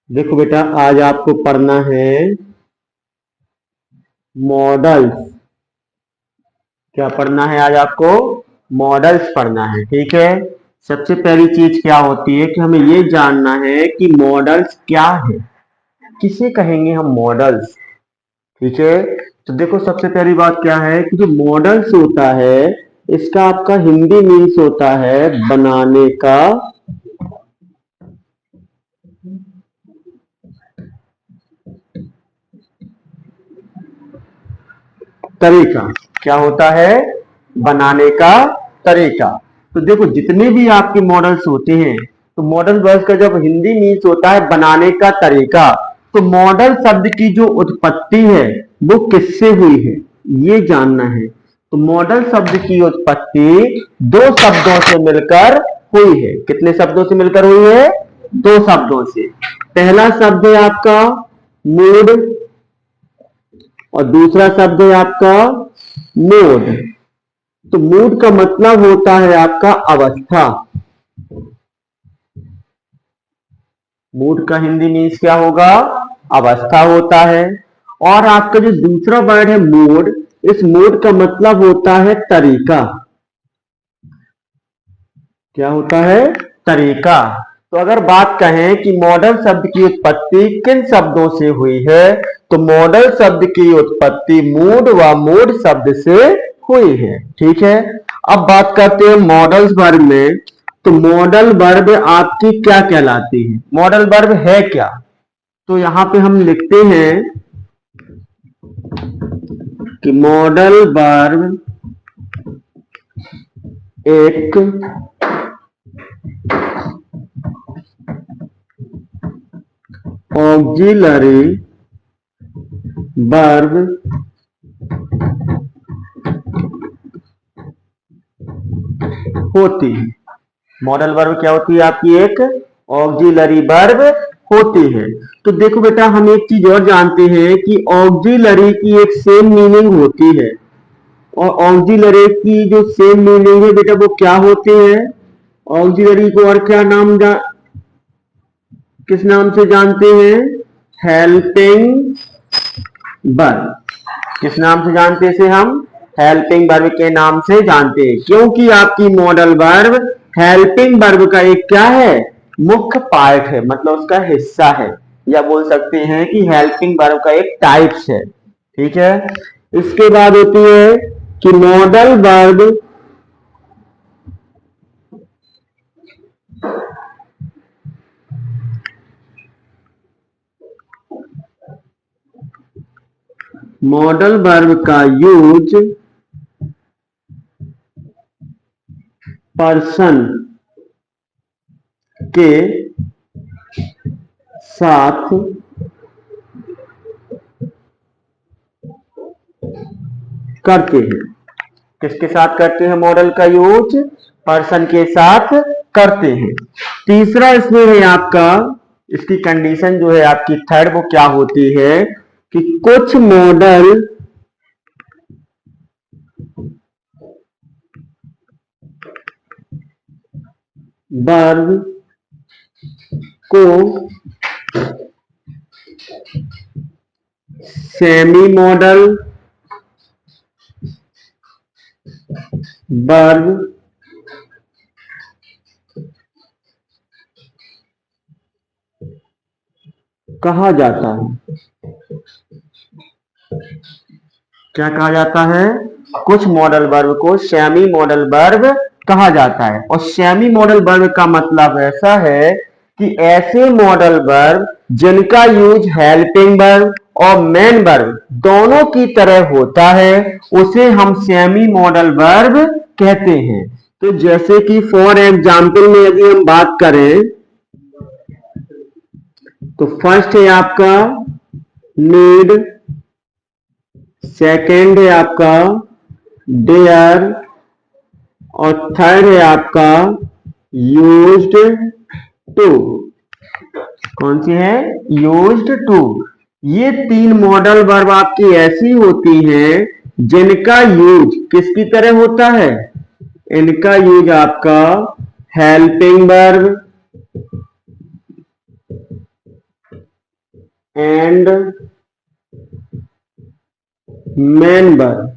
देखो बेटा, आज आपको पढ़ना है मॉडल्स। क्या पढ़ना है आज आपको? मॉडल्स पढ़ना है, ठीक है। सबसे पहली चीज क्या होती है कि हमें ये जानना है कि मॉडल्स क्या है, किसे कहेंगे हम मॉडल्स, ठीक है। तो देखो, सबसे पहली बात क्या है कि जो मॉडल्स होता है इसका आपका हिंदी मीन्स होता है बनाने का तरीका। क्या होता है? बनाने का तरीका। तो देखो, जितने भी आपके मॉडल्स होते हैं, तो मॉडल वर्ड का जब हिंदी मीन्स होता है बनाने का तरीका, तो मॉडल शब्द की जो उत्पत्ति है वो किससे हुई है, ये जानना है। तो मॉडल शब्द की उत्पत्ति दो शब्दों से मिलकर हुई है। कितने शब्दों से मिलकर हुई है? दो शब्दों से। पहला शब्द है आपका मूड और दूसरा शब्द है आपका मोड। तो मूड का मतलब होता है आपका अवस्था। मूड का हिंदी मीन्स क्या होगा? अवस्था होता है। और आपका जो दूसरा वर्ड है मोड, इस मोड का मतलब होता है तरीका। क्या होता है? तरीका। तो अगर बात कहें कि मॉडल शब्द की उत्पत्ति किन शब्दों से हुई है, तो मॉडल शब्द की उत्पत्ति मूड व मोड शब्द से हुई है, ठीक है। अब बात करते हैं मॉडल्स वर्ब में। तो मॉडल वर्ब आपकी क्या कहलाती है? मॉडल वर्ब है क्या? तो यहां पे हम लिखते हैं कि मॉडल वर्ब एक ऑक्सिलरी वर्ब होती है। मॉडल वर्ब क्या होती है आपकी? एक ऑक्सिलरी वर्ब होती है। तो देखो बेटा, हम एक चीज और जानते हैं कि ऑक्सिलरी की एक सेम मीनिंग होती है। और ऑक्सिलरी की जो सेम मीनिंग है बेटा, वो क्या होती है? ऑक्सिलरी को और क्या किस नाम से जानते हैं? Helping verb. किस नाम से जानते हैं इसे हम? हेल्पिंग वर्ब के नाम से जानते हैं, क्योंकि आपकी मॉडल वर्ब हेल्पिंग वर्ब का एक क्या है? मुख्य पार्ट है, मतलब उसका हिस्सा है, या बोल सकते हैं कि हेल्पिंग वर्ब का एक टाइप्स है, ठीक है। इसके बाद होती है कि मॉडल वर्ब का यूज पर्सन के साथ करते हैं। किसके साथ करते हैं मॉडल का यूज? पर्सन के साथ करते हैं। तीसरा इसमें है आपका, इसकी कंडीशन जो है आपकी थर्ड, वो क्या होती है कि कुछ मॉडल वर्ब को सेमी मॉडल वर्ब कहा जाता है। क्या कहा जाता है? कुछ मॉडल वर्ब को सेमी मॉडल वर्ब कहा जाता है। और सेमी मॉडल वर्ब का मतलब ऐसा है कि ऐसे मॉडल वर्ब जिनका यूज हेल्पिंग वर्ब और मेन वर्ब दोनों की तरह होता है, उसे हम सेमी मॉडल वर्ब कहते हैं। तो जैसे कि फॉर एग्जाम्पल में यदि हम बात करें, तो फर्स्ट है आपका नीड, सेकेंड है आपका डेयर, और थर्ड है आपका यूज्ड टू। कौन सी है? Used to. ये तीन मॉडल वर्ब आपकी ऐसी होती हैं जिनका यूज किसकी तरह होता है? इनका यूज आपका helping verb and main verb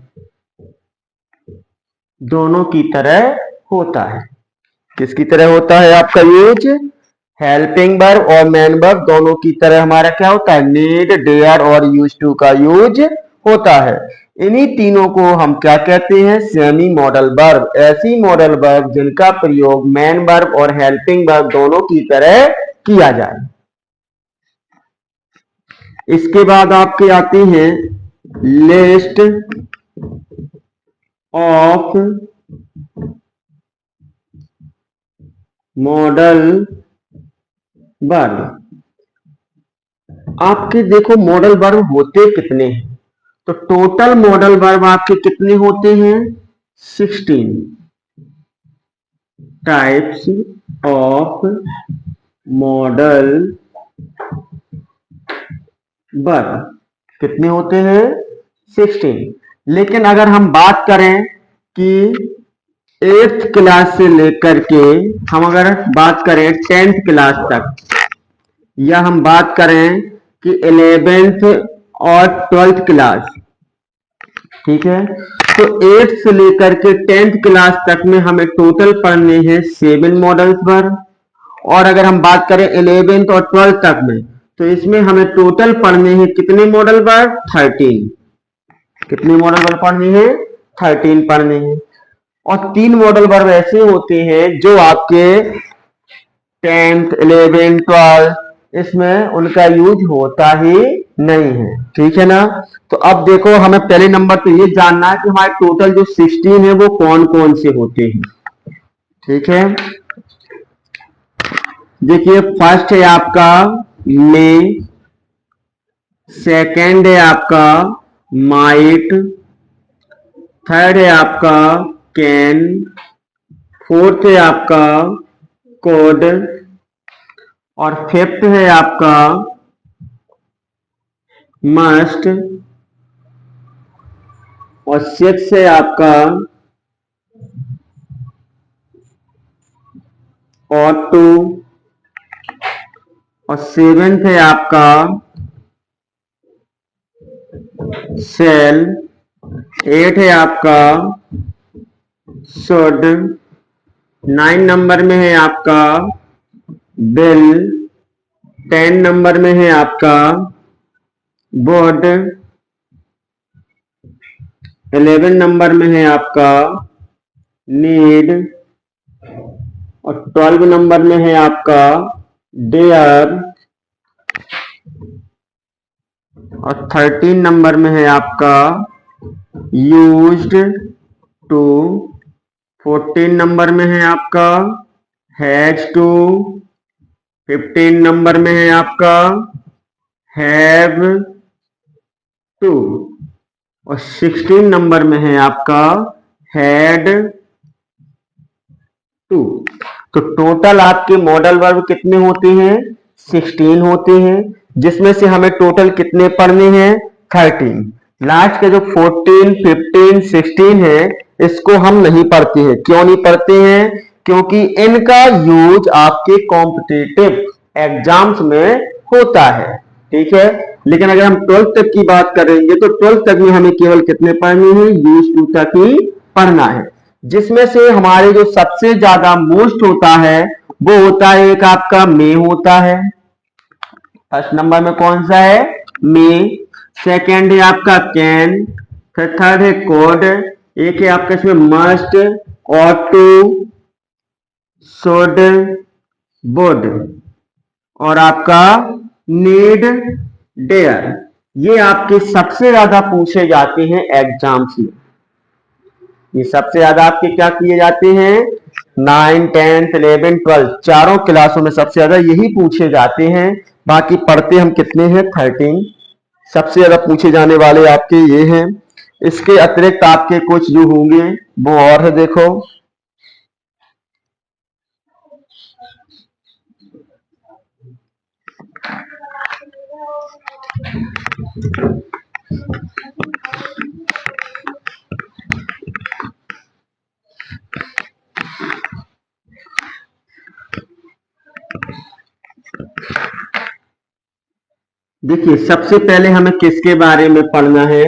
दोनों की तरह होता है। किसकी तरह होता है आपका यूज? हेल्पिंग वर्ब और मेन वर्ब दोनों की तरह हमारा क्या होता है? नीड, डेयर और यूज टू का यूज होता है। इन्हीं तीनों को हम क्या कहते हैं? Semi modal verb. ऐसी मॉडल वर्ब जिनका प्रयोग मेन वर्ब और हेल्पिंग वर्ब दोनों की तरह किया जाए। इसके बाद आपके आती हैं लिस्ट ऑफ मॉडल वर्ब। आपके देखो मॉडल वर्ब होते कितने हैं? तो टोटल मॉडल वर्ब आपके कितने होते हैं? 16 टाइप्स ऑफ मॉडल वर्ब। कितने होते हैं? 16। लेकिन अगर हम बात करें कि 8th क्लास से लेकर के हम अगर बात करें 10th क्लास तक, या हम बात करें कि 11th और 12th क्लास, ठीक है, तो 8 से लेकर के 10th क्लास तक में हमें टोटल पढ़ने हैं 7 मॉडल्स पर। और अगर हम बात करें 11th और 12th तक में, तो इसमें हमें टोटल पढ़ने हैं कितने मॉडल पर? 13। कितने मॉडल पर पढ़ने हैं? 13 पढ़ने हैं। और 3 मॉडल वर्ब ऐसे होते हैं जो आपके 10th 11th 12th इसमें उनका यूज होता ही नहीं है। ठीक है ना? तो अब देखो हमें पहले नंबर तो ये जानना है कि हमारे टोटल जो 16 है वो कौन कौन से होते हैं। ठीक है, देखिए फर्स्ट है आपका मे, सेकंड है आपका माइट, थर्ड है आपका कैन, फोर्थ है आपका कोड, और फिफ्थ है आपका मस्ट, और सिक्स है आपका ऑटो, और सेवेंथ है आपका सेल, एट है आपका शुड, 9 नंबर में है आपका बिल, 10 नंबर में है आपका बोर्ड, 11 नंबर में है आपका नीड, और 12 नंबर में है आपका डेयर, और 13 नंबर में है आपका यूज्ड टू, 14 नंबर में है आपका हैज टू, 15 नंबर में है आपका हैव टू, और 16 नंबर में है आपका हैड टू। तो टोटल आपके मॉडल वर्ब कितने होते हैं? 16 होते हैं, जिसमें से हमें टोटल कितने पढ़ने हैं? 13। लास्ट के जो 14 15 16 है इसको हम नहीं पढ़ते हैं। क्यों नहीं पढ़ते हैं? क्योंकि इनका यूज आपके कॉम्पिटिटिव एग्जाम्स में होता है। ठीक है, लेकिन अगर हम 12th तक की बात करेंगे तो 12th तक में हमें केवल कितने पढ़ने हैं? यूज टू तक ही पढ़ना है, जिसमें से हमारे जो सबसे ज्यादा मोस्ट होता है वो होता है एक आपका मे होता है। फर्स्ट नंबर में कौन सा है? मे। सेकंड है आपका कैन, फिर थर्ड है कोड, एक है आपका इसमें मस्ट, ऑटो, शुड, वुड, और आपका नीड, डेयर। ये आपके सबसे ज्यादा पूछे जाते हैं एग्जाम्स में। ये सबसे ज्यादा आपके क्या किए जाते हैं? 9 10 11 12 चारों क्लासों में सबसे ज्यादा यही पूछे जाते हैं। बाकी पढ़ते हम कितने हैं? 13। सबसे ज्यादा पूछे जाने वाले आपके ये हैं। इसके अतिरिक्त आपके कुछ जो होंगे वो और है, देखो देखिए सबसे पहले हमें किसके बारे में पढ़ना है,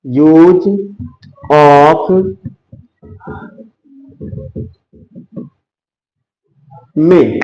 यूज ऑफ में।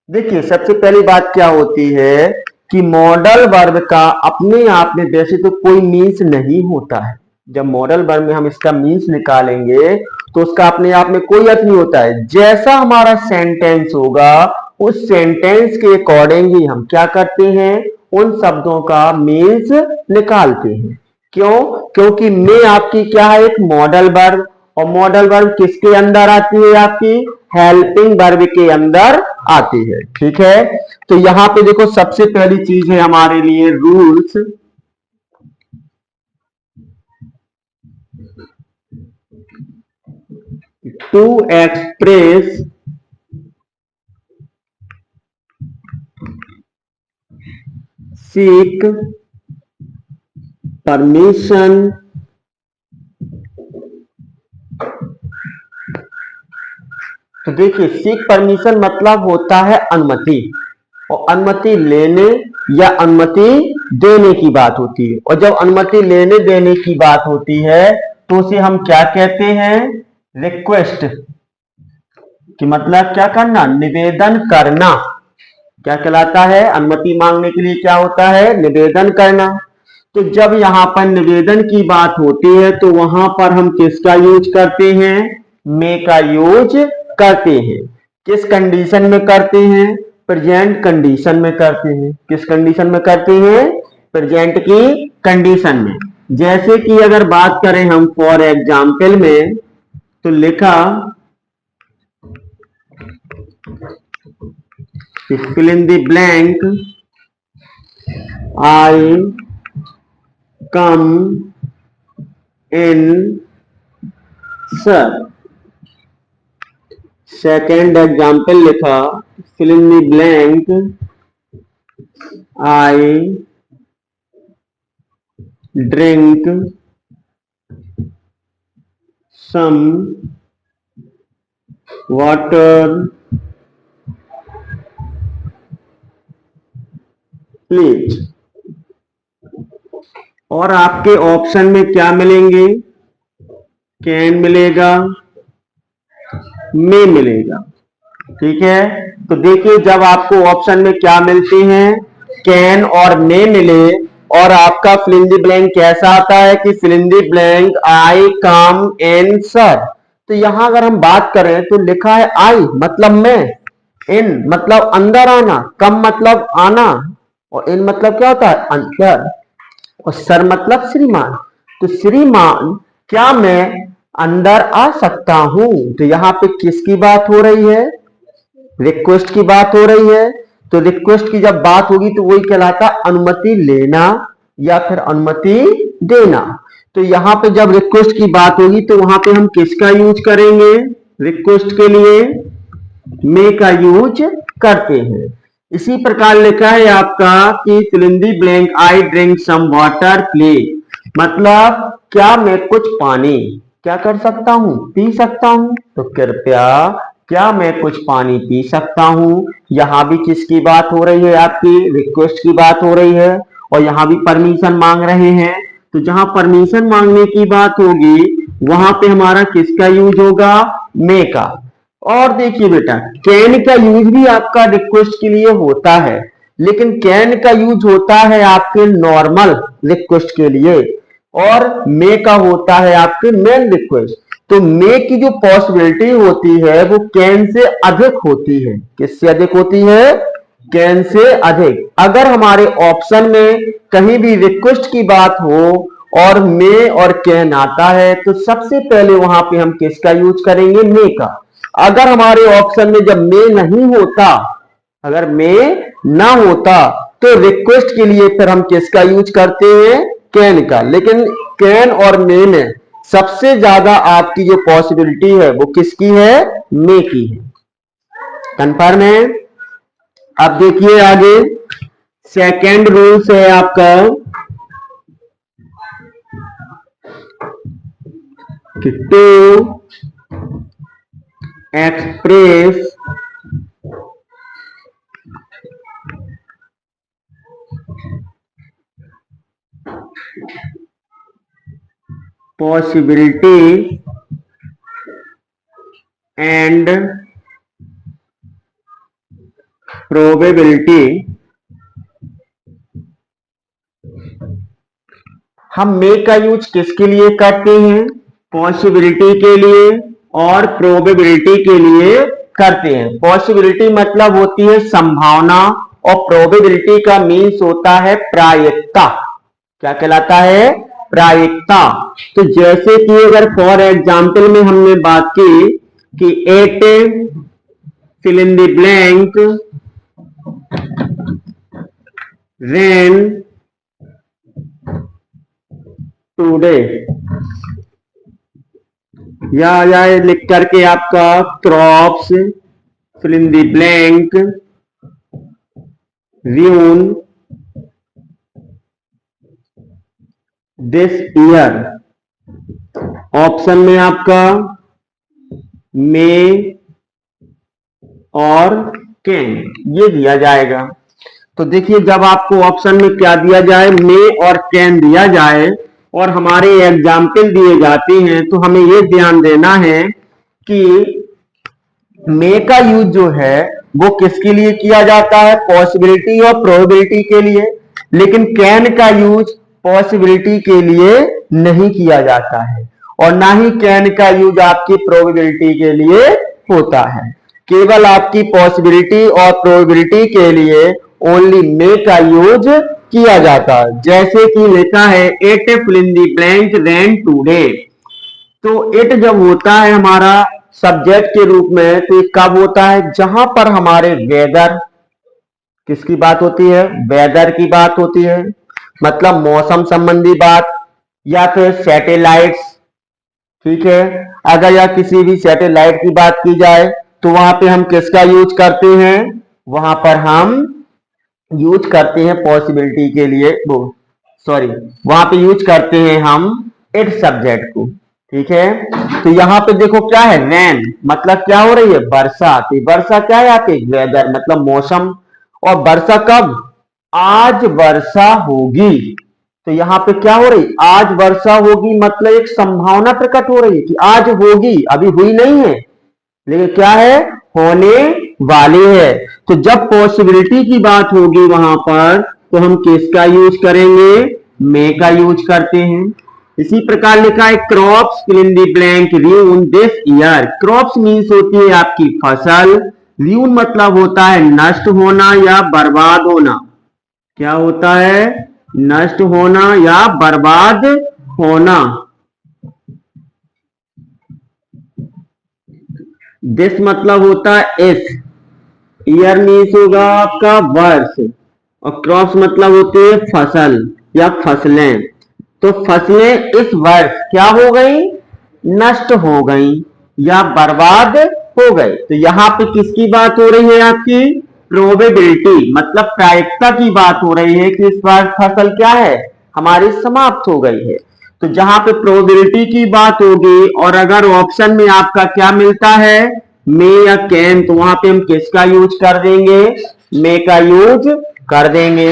देखिए सबसे पहली बात क्या होती है कि मॉडल वर्ब का अपने आप में वैसे तो कोई मीन्स नहीं होता है। जब मॉडल वर्ब में हम इसका मीन्स निकालेंगे तो उसका अपने आप में कोई अर्थ नहीं होता है। जैसा हमारा सेंटेंस होगा उस सेंटेंस के अकॉर्डिंग ही हम क्या करते हैं, उन शब्दों का मीन्स निकालते हैं। क्यों? क्योंकि मैं आपकी क्या है, एक मॉडल वर्ब, और मॉडल वर्ब किसके अंदर आती है, आपकी हेल्पिंग वर्ब के अंदर आती है। ठीक है, तो यहां पे देखो सबसे पहली चीज है हमारे लिए rules to express seek permission तो देखिए सीक परमिशन मतलब होता है अनुमति, और अनुमति लेने या अनुमति देने की बात होती है। और जब अनुमति लेने देने की बात होती है तो उसे हम क्या कहते हैं, रिक्वेस्ट। कि मतलब क्या करना, निवेदन करना। क्या कहलाता है, अनुमति मांगने के लिए क्या होता है, निवेदन करना। तो जब यहां पर निवेदन की बात होती है तो वहां पर हम किसका यूज करते हैं, मे का यूज करते हैं। किस कंडीशन में करते हैं, प्रेजेंट कंडीशन में करते हैं। किस कंडीशन में करते हैं, प्रेजेंट की कंडीशन में। जैसे कि अगर बात करें हम फॉर एग्जाम्पल में, तो लिखा fill in the blank, I come in sir। Second example लिखा fill in the blank, I drink some water please। और आपके ऑप्शन में क्या मिलेंगे, कैन मिलेगा, मे मिलेगा। ठीक है, तो देखिए जब आपको ऑप्शन में क्या मिलते हैं, कैन और मे मिले, और आपका फिल इन द ब्लैंक कैसा आता है कि fill in the blank I come in sir. तो यहां अगर हम बात करें तो लिखा है आई मतलब मैं, इन मतलब अंदर आना, कम मतलब आना, और इन मतलब क्या होता है, अंदर, और सर मतलब श्रीमान। तो श्रीमान क्या मैं अंदर आ सकता हूं। तो यहां पे किसकी बात हो रही है, रिक्वेस्ट की बात हो रही है। तो रिक्वेस्ट की जब बात होगी तो वही कहलाता अनुमति लेना या फिर अनुमति देना। तो यहां पे जब रिक्वेस्ट की बात होगी तो वहां पे हम किसका यूज करेंगे, रिक्वेस्ट के लिए मे का यूज करते हैं। इसी प्रकार लिखा है आपका कि fill in the blank I drink some water please. मतलब क्या मैं कुछ पानी क्या कर सकता हूं, पी सकता हूं। तो कृपया क्या मैं कुछ पानी पी सकता हूं। यहां भी किसकी बात हो रही है, आपकी रिक्वेस्ट की बात हो रही है, और यहां भी परमिशन मांग रहे हैं। तो जहां परमिशन मांगने की बात होगी वहां पे हमारा किसका यूज होगा, मे का। और देखिए बेटा कैन का यूज भी आपका रिक्वेस्ट के लिए होता है, लेकिन कैन का यूज होता है आपके नॉर्मल रिक्वेस्ट के लिए, और मे का होता है आपके मेन रिक्वेस्ट। तो मे की जो पॉसिबिलिटी होती है वो कैन से अधिक होती है। किससे अधिक होती है, कैन से अधिक। अगर हमारे ऑप्शन में कहीं भी रिक्वेस्ट की बात हो और मे और कैन आता है तो सबसे पहले वहां पे हम किसका यूज करेंगे, मे का। अगर हमारे ऑप्शन में जब मे नहीं होता, अगर मे ना होता तो रिक्वेस्ट के लिए फिर हम किसका यूज करते हैं, कैन का। लेकिन कैन और मे में सबसे ज्यादा आपकी जो पॉसिबिलिटी है वो किसकी है, मे की है। कंफर्म है। अब देखिए आगे सेकेंड रूल्स है आपका कि to express possibility and probability। हम मे का यूज किसके लिए करते हैं? पॉसिबिलिटी के लिए और प्रोबेबिलिटी के लिए करते हैं। पॉसिबिलिटी मतलब होती है संभावना और प्रोबेबिलिटी का मीन्स होता है प्रायिकता। क्या कहलाता है? प्रायिकता। तो जैसे कि अगर फॉर एग्जाम्पल में हमने बात की कि it fill in the blank rain today, या लिख करके आपका crops fill in the blank rain this year. Option में आपका मे और कैन ये दिया जाएगा। तो देखिए जब आपको ऑप्शन में क्या दिया जाए, मे और कैन दिया जाए और हमारे एग्जाम्पल दिए जाते हैं, तो हमें ये ध्यान देना है कि मे का यूज जो है वो किसके लिए किया जाता है? पॉसिबिलिटी और प्रोबेबिलिटी के लिए। लेकिन कैन का यूज पॉसिबिलिटी के लिए नहीं किया जाता है और ना ही कैन का यूज आपकी प्रोबेबिलिटी के लिए होता है। केवल आपकी पॉसिबिलिटी और प्रोबेबिलिटी के लिए ओनली मे का यूज किया जाता है। जैसे कि लिखा है it fill in the blank rain today. तो इट जब होता है हमारा सब्जेक्ट के रूप में, तो ये कब होता है? जहां पर हमारे वेदर, किसकी बात होती है? वेदर की बात होती है, मतलब मौसम संबंधी बात, या फिर सैटेलाइट्स। ठीक है, अगर या किसी भी सैटेलाइट की बात की जाए तो वहां पे हम किसका यूज करते हैं? वहां पर हम यूज करते हैं पॉसिबिलिटी के लिए, वो सॉरी, वहां पे यूज करते हैं हम इट सब्जेक्ट को। ठीक है, तो यहां पे देखो क्या है? रैन मतलब क्या हो रही है? वर्षा। तो वर्षा क्या है? यहाँ पे वेदर मतलब मौसम। और वर्षा कब? आज वर्षा होगी। तो यहां पे क्या हो रही? आज वर्षा होगी, मतलब एक संभावना प्रकट हो रही है कि आज होगी, अभी हुई नहीं है लेकिन क्या है? होने वाली है। तो जब पॉसिबिलिटी की बात होगी वहां पर, तो हम किसका यूज करेंगे? मे का यूज करते हैं। इसी प्रकार लिखा है crops fill in the blank rain this year. Crops means होती है आपकी फसल, र्यून मतलब होता है नष्ट होना या बर्बाद होना। क्या होता है? नष्ट होना या बर्बाद होना। दिस मतलब होता है इस, ईयर मीन्स होगा आपका वर्ष, और क्रॉप्स मतलब होती है फसल या फसलें। तो फसलें इस वर्ष क्या हो गई? नष्ट हो गई या बर्बाद हो गई। तो यहां पे किसकी बात हो रही है? आपकी प्रोबेबिलिटी मतलब प्रायिकता की बात हो रही है कि इस बार फसल क्या है? हमारी समाप्त हो गई है। तो जहां पे प्रोबेबिलिटी की बात होगी और अगर ऑप्शन में आपका क्या मिलता है? मे या कैन, तो वहां पे हम किसका यूज कर देंगे? मे का यूज कर देंगे।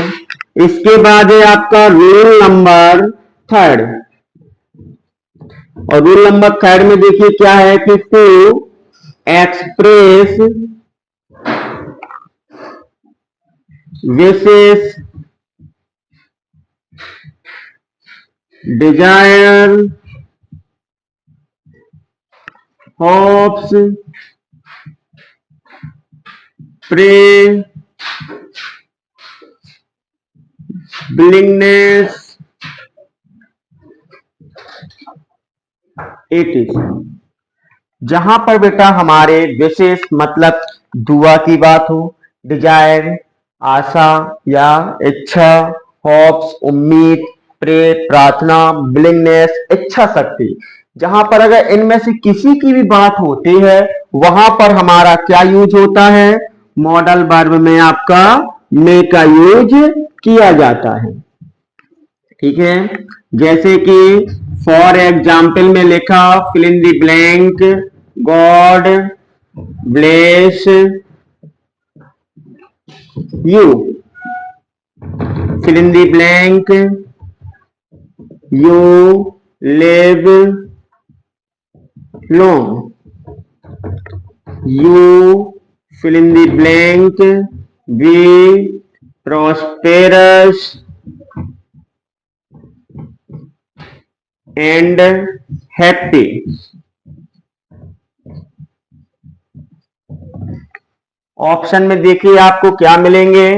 इसके बाद है आपका रूल नंबर थर्ड। और रूल नंबर थर्ड में देखिए क्या है कि to express wishes desire hopes pray willingness it is. जहां पर बेटा हमारे विशेष मतलब दुआ की बात हो, डिजायर आशा या इच्छा, होप्स उम्मीद, प्रे प्रार्थना, विलिंगनेस इच्छा शक्ति, जहां पर अगर इनमें से किसी की भी बात होती है वहां पर हमारा क्या यूज होता है? मॉडल वर्ब में आपका मे का यूज किया जाता है। ठीक है, जैसे कि फॉर एग्जाम्पल में लिखा fill in the blank God bless you, fill in the blank you live long, you fill in the blank, be prosperous and happy. Option में देखिए आपको क्या मिलेंगे।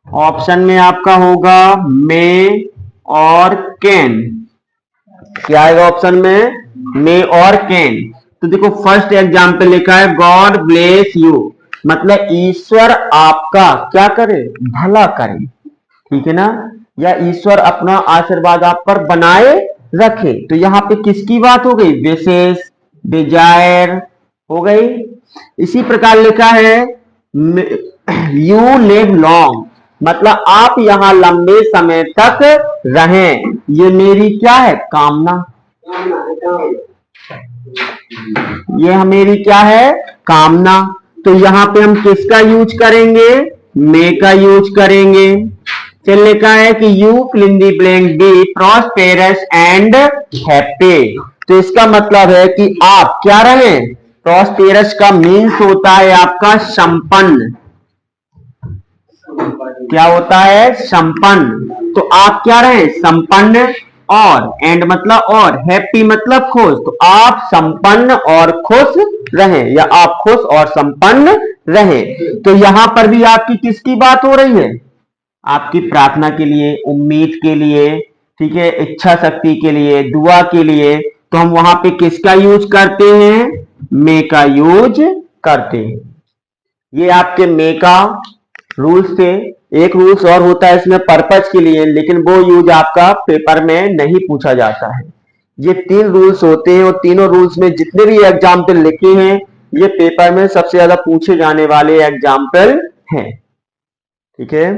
ऑप्शन में आपका होगा मे और कैन। क्या आएगा ऑप्शन में? मे और कैन। तो देखो फर्स्ट एग्जाम्पल लिखा है गॉड ब्लेस यू, मतलब ईश्वर आपका क्या करे? भला करे, ठीक है ना, या ईश्वर अपना आशीर्वाद आप पर बनाए रखे। तो यहाँ पे किसकी बात हो गई? विशेष, डिजायर हो गई। इसी प्रकार लिखा है यू लिव लॉन्ग, मतलब आप यहां लंबे समय तक रहें, ये मेरी क्या है? कामना। ये मेरी क्या है? कामना। तो यहां पे हम किसका यूज करेंगे? मे का यूज करेंगे। फिर लिखा है कि you fill in the blank, be prosperous and happy. तो इसका मतलब है कि आप क्या रहे? प्रॉस्पेरस का मीन्स होता है आपका संपन्न। क्या होता है? संपन्न। तो आप क्या रहे? संपन्न। और एंड मतलब और, हैप्पी मतलब खुश। तो आप संपन्न और खुश रहें, या आप खुश और संपन्न रहें। तो यहां पर भी आपकी किसकी बात हो रही है? आपकी प्रार्थना के लिए, उम्मीद के लिए, ठीक है, इच्छा शक्ति के लिए, दुआ के लिए। तो हम वहां पे किसका यूज करते हैं? मे का यूज करते हैं। ये आपके मे का रूल्स थे। एक रूल्स और होता है इसमें पर्पज के लिए, लेकिन वो यूज आपका पेपर में नहीं पूछा जाता है। ये 3 रूल्स होते हैं, और तीनों रूल्स में जितने भी एग्जाम्पल लिखे हैं ये पेपर में सबसे ज्यादा पूछे जाने वाले एग्जाम्पल हैं, ठीक है।